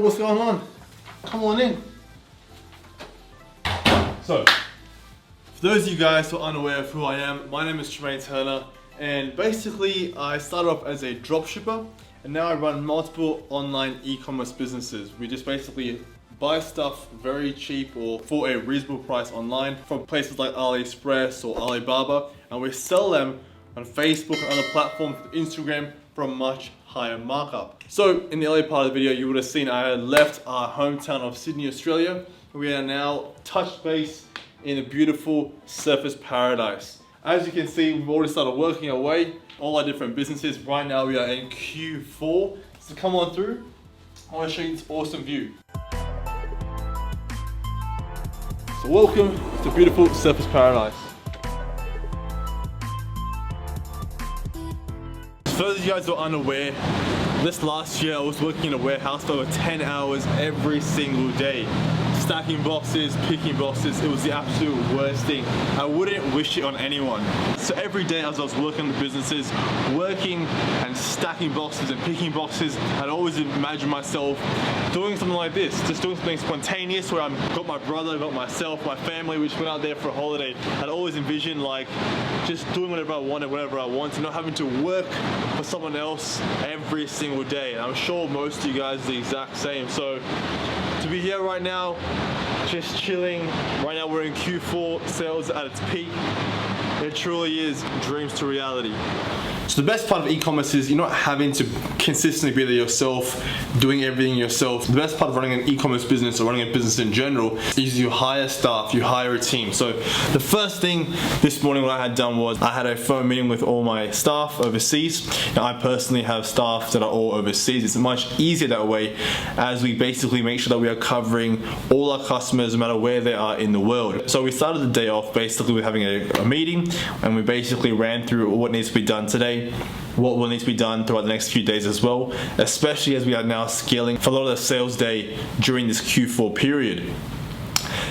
what's going on? Come on in. So, for those of you guys who are unaware of who I am, my name is Tremayne, and basically I started off as a dropshipper, and now I run multiple online e-commerce businesses. We just basically buy stuff very cheap or for a reasonable price online from places like AliExpress or Alibaba, and we sell them on Facebook and other platforms, Instagram, for a much higher markup. So in the earlier part of the video, you would have seen I had left our hometown of Sydney, Australia. We are now touched base in a beautiful surfers paradise. As you can see, we've already started working our way, all our different businesses. Right now we are in Q4. So come on through. I want to show you this awesome view. So welcome to beautiful surfers paradise. For those of you guys who are unaware, this last year I was working in a warehouse for over 10 hours every single day. Stacking boxes, picking boxes, it was the absolute worst thing. I wouldn't wish it on anyone. So every day as I was working on the businesses, working and stacking boxes and picking boxes, I'd always imagine myself doing something like this, just doing something spontaneous where I've got my brother, got myself, my family, we just went out there for a holiday. I'd always envision like just doing whatever I wanted, whatever I want, and not having to work for someone else every single day. And I'm sure most of you guys are the exact same. So to be here right now, just chilling. Right now we're in Q4, sales at its peak. It truly is dreams to reality. So the best part of e-commerce is you're not having to consistently be there yourself, doing everything yourself. The best part of running an e-commerce business or running a business in general is you hire staff, you hire a team. So the first thing this morning what I had done was I had a phone meeting with all my staff overseas. Now I personally have staff that are all overseas. It's much easier that way as we basically make sure that we are covering all our customers no matter where they are in the world. So we started the day off basically with having a meeting, and we basically ran through what needs to be done today, what will need to be done throughout the next few days as well, especially as we are now scaling for a lot of the sales day during this Q4 period.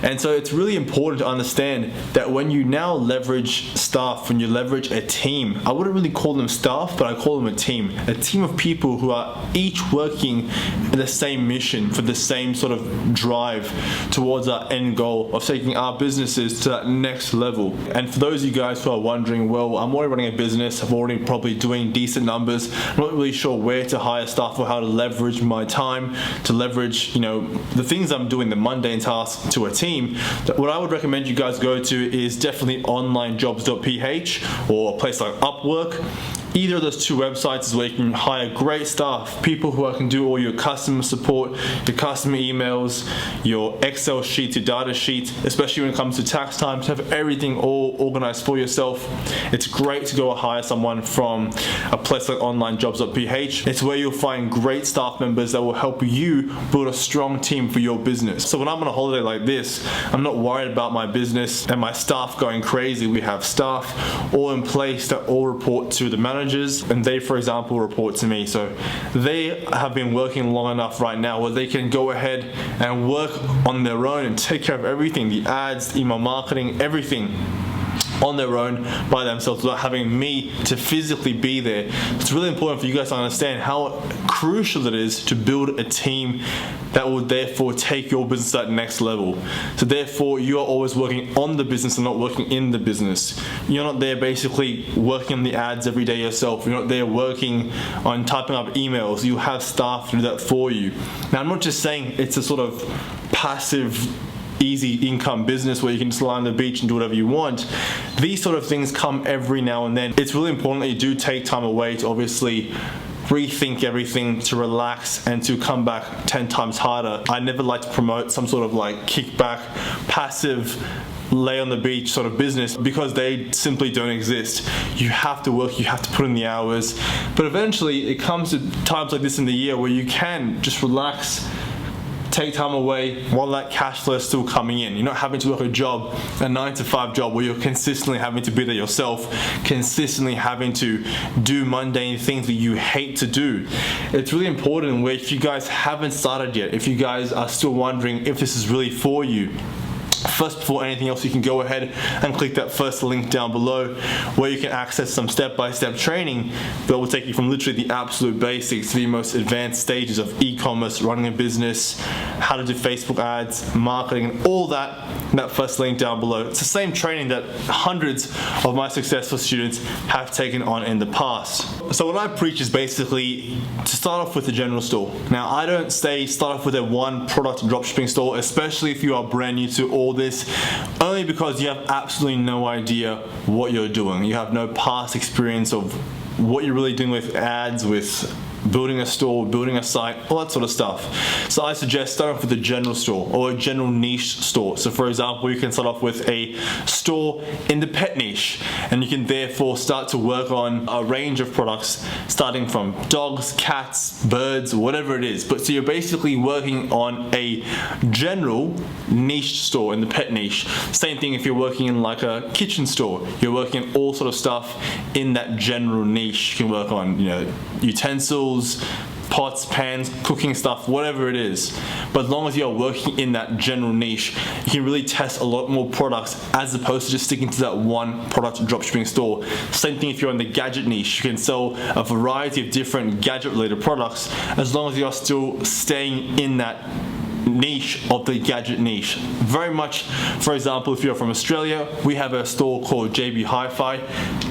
And so it's really important to understand that when you now leverage staff, when you leverage a team, I wouldn't really call them staff, but I call them a team of people who are each working in the same mission, for the same sort of drive towards our end goal of taking our businesses to that next level. And for those of you guys who are wondering, well, I'm already running a business, I'm already probably doing decent numbers, I'm not really sure where to hire staff or how to leverage my time, to leverage, the things I'm doing, the mundane tasks, to a team. What I would recommend you guys go to is definitely onlinejobs.ph or a place like Upwork. Either of those two websites is where you can hire great staff, people who can do all your customer support, your customer emails, your Excel sheets, your data sheets, especially when it comes to tax time, to have everything all organized for yourself. It's great to go hire someone from a place like onlinejobs.ph. It's where you'll find great staff members that will help you build a strong team for your business. So when I'm on a holiday like this, I'm not worried about my business and my staff going crazy. We have staff all in place that all report to the manager, and they, for example, report to me. So they have been working long enough right now where they can go ahead and work on their own and take care of everything, the ads, email marketing, everything on their own by themselves without having me to physically be there. It's really important for you guys to understand how crucial it is to build a team that will therefore take your business to that next level. So therefore you are always working on the business and not working in the business. You're not there basically working on the ads every day yourself. You're not there working on typing up emails. You have staff to do that for you. Now I'm not just saying it's a sort of passive easy income business where you can just lie on the beach and do whatever you want. These sort of things come every now and then. It's really important that you do take time away to obviously rethink everything, to relax, and to come back 10 times harder. I never like to promote some sort of like kickback, passive, lay on the beach sort of business, because they simply don't exist. You have to work, you have to put in the hours, but eventually it comes to times like this in the year where you can just relax, take time away while that cash flow is still coming in. You're not having to work a 9-to-5 job where you're consistently having to be there yourself, consistently having to do mundane things that you hate to do. It's really important where if you guys haven't started yet, if you guys are still wondering if this is really for you, First, before anything else, you can go ahead and click that first link down below where you can access some step-by-step training that will take you from literally the absolute basics to the most advanced stages of e-commerce, running a business, how to do Facebook ads, marketing, and all that. That first link down below. It's the same training that hundreds of my successful students have taken on in the past. So what I preach is basically to start off with the general store. Now, I don't say start off with a one product dropshipping store, especially if you are brand new to all this, only because you have absolutely no idea what you're doing. You have no past experience of what you're really doing with ads, with building a store, building a site, all that sort of stuff. So I suggest start off with a general store or a general niche store. So for example, you can start off with a store in the pet niche, and you can therefore start to work on a range of products starting from dogs, cats, birds, whatever it is. But so you're basically working on a general niche store in the pet niche. Same thing if you're working in like a kitchen store. You're working on all sort of stuff in that general niche. You can work on, utensils, pots, pans, cooking stuff, whatever it is. But as long as you're working in that general niche, you can really test a lot more products as opposed to just sticking to that one product dropshipping store. Same thing if you're in the gadget niche. You can sell a variety of different gadget related products as long as you're still staying in that niche of the gadget niche. Very much, for example, if you're from Australia, we have a store called JB Hi-Fi.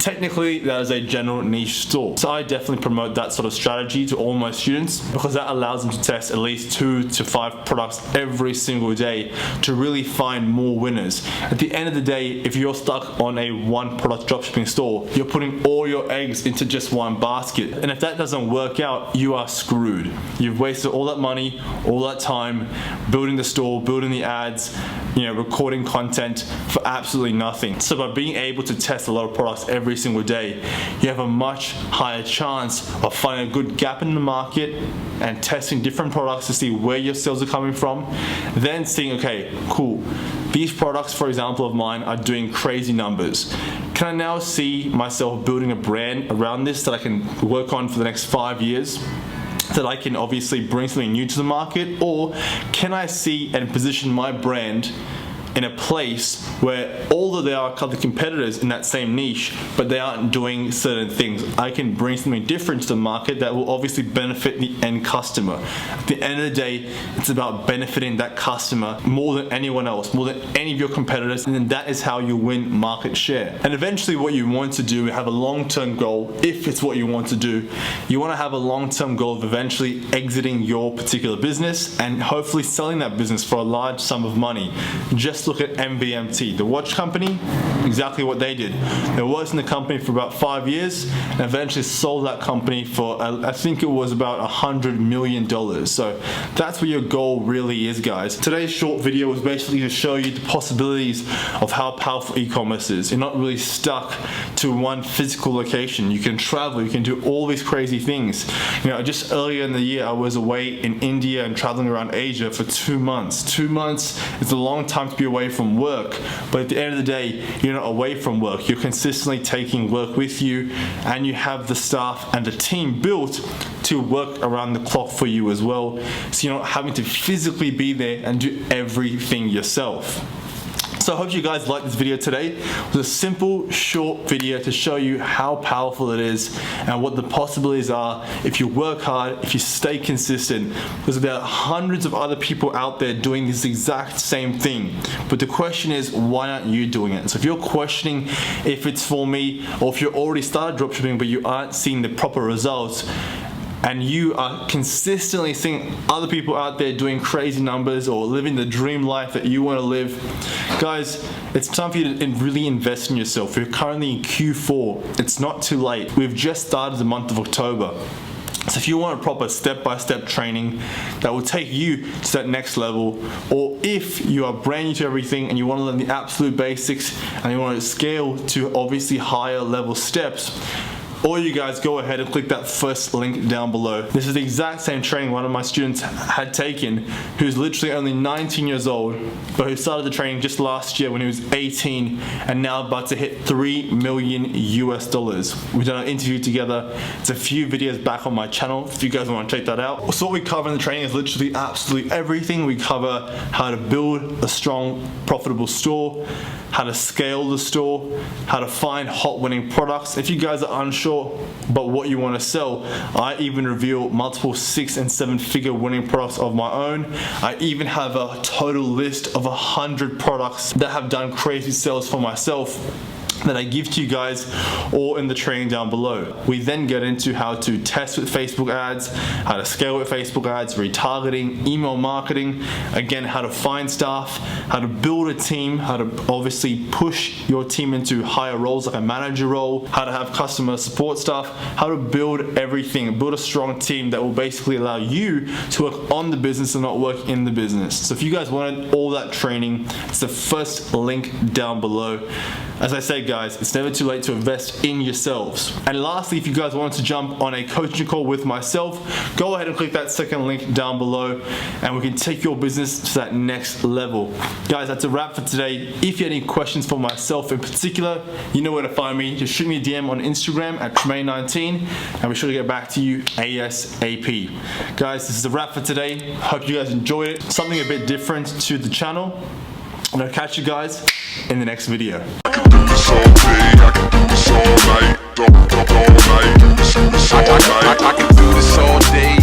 Technically, that is a general niche store. So I definitely promote that sort of strategy to all my students because that allows them to test at least 2 to 5 products every single day to really find more winners. At the end of the day, if you're stuck on a one product dropshipping store, you're putting all your eggs into just one basket. And if that doesn't work out, you are screwed. You've wasted all that money, all that time, building the store, building the ads, recording content for absolutely nothing. So by being able to test a lot of products every single day, you have a much higher chance of finding a good gap in the market and testing different products to see where your sales are coming from. Then seeing, okay, cool, these products, for example, of mine are doing crazy numbers. Can I now see myself building a brand around this that I can work on for the next 5 years? That I can obviously bring something new to the market? Or can I see and position my brand in a place where although there are other competitors in that same niche, but they aren't doing certain things, I can bring something different to the market that will obviously benefit the end customer. At the end of the day, it's about benefiting that customer more than anyone else, more than any of your competitors, and then that is how you win market share. And eventually what you want to do, have a long-term goal, if it's what you want to do, you want to have a long-term goal of eventually exiting your particular business and hopefully selling that business for a large sum of money. Just look at MVMT, the watch company, exactly what they did. They worked in the company for about 5 years and eventually sold that company for, I think it was about $100 million. So that's what your goal really is, guys. Today's short video was basically to show you the possibilities of how powerful e-commerce is. You're not really stuck to one physical location. You can travel, you can do all these crazy things. Just earlier in the year, I was away in India and traveling around Asia for 2 months. 2 months is a long time to be away from work, but at the end of the day, you're not away from work. You're consistently taking work with you, and you have the staff and the team built to work around the clock for you as well, so you're not having to physically be there and do everything yourself. So I hope you guys liked this video today. It was a simple, short video to show you how powerful it is and what the possibilities are if you work hard, if you stay consistent. Because there are hundreds of other people out there doing this exact same thing. But the question is, why aren't you doing it? So if you're questioning if it's for me, or if you already started dropshipping but you aren't seeing the proper results, and you are consistently seeing other people out there doing crazy numbers or living the dream life that you want to live, guys, it's time for you to really invest in yourself. You're currently in Q4. It's not too late. We've just started the month of October. So if you want a proper step-by-step training that will take you to that next level, or if you are brand new to everything and you want to learn the absolute basics and you want to scale to obviously higher level steps, or you guys go ahead and click that first link down below. This is the exact same training one of my students had taken, who's literally only 19 years old, but who started the training just last year when he was 18 and now about to hit $3 million US. We've done an interview together. It's a few videos back on my channel if you guys want to check that out. So what we cover in the training is literally absolutely everything. We cover how to build a strong, profitable store, how to scale the store, how to find hot winning products. If you guys are unsure about what you want to sell, I even reveal multiple 6- and 7-figure winning products of my own. I even have a total list of 100 products that have done crazy sales for myself that I give to you guys, all in the training down below. We then get into how to test with Facebook ads, how to scale with Facebook ads, retargeting, email marketing, again, how to find staff, how to build a team, how to obviously push your team into higher roles like a manager role, how to have customer support staff, how to build everything, build a strong team that will basically allow you to work on the business and not work in the business. So if you guys wanted all that training, it's the first link down below. As I say, guys, it's never too late to invest in yourselves. And lastly, if you guys wanted to jump on a coaching call with myself, go ahead and click that second link down below and we can take your business to that next level. Guys, that's a wrap for today. If you have any questions for myself in particular, you know where to find me. Just shoot me a DM on Instagram at Tremayne19 and we're sure to get back to you ASAP. Guys, this is a wrap for today. Hope you guys enjoyed it. Something a bit different to the channel. And I'll catch you guys in the next video. I can do this all day, I can do this all night, all night, do this all night. I can do this all day.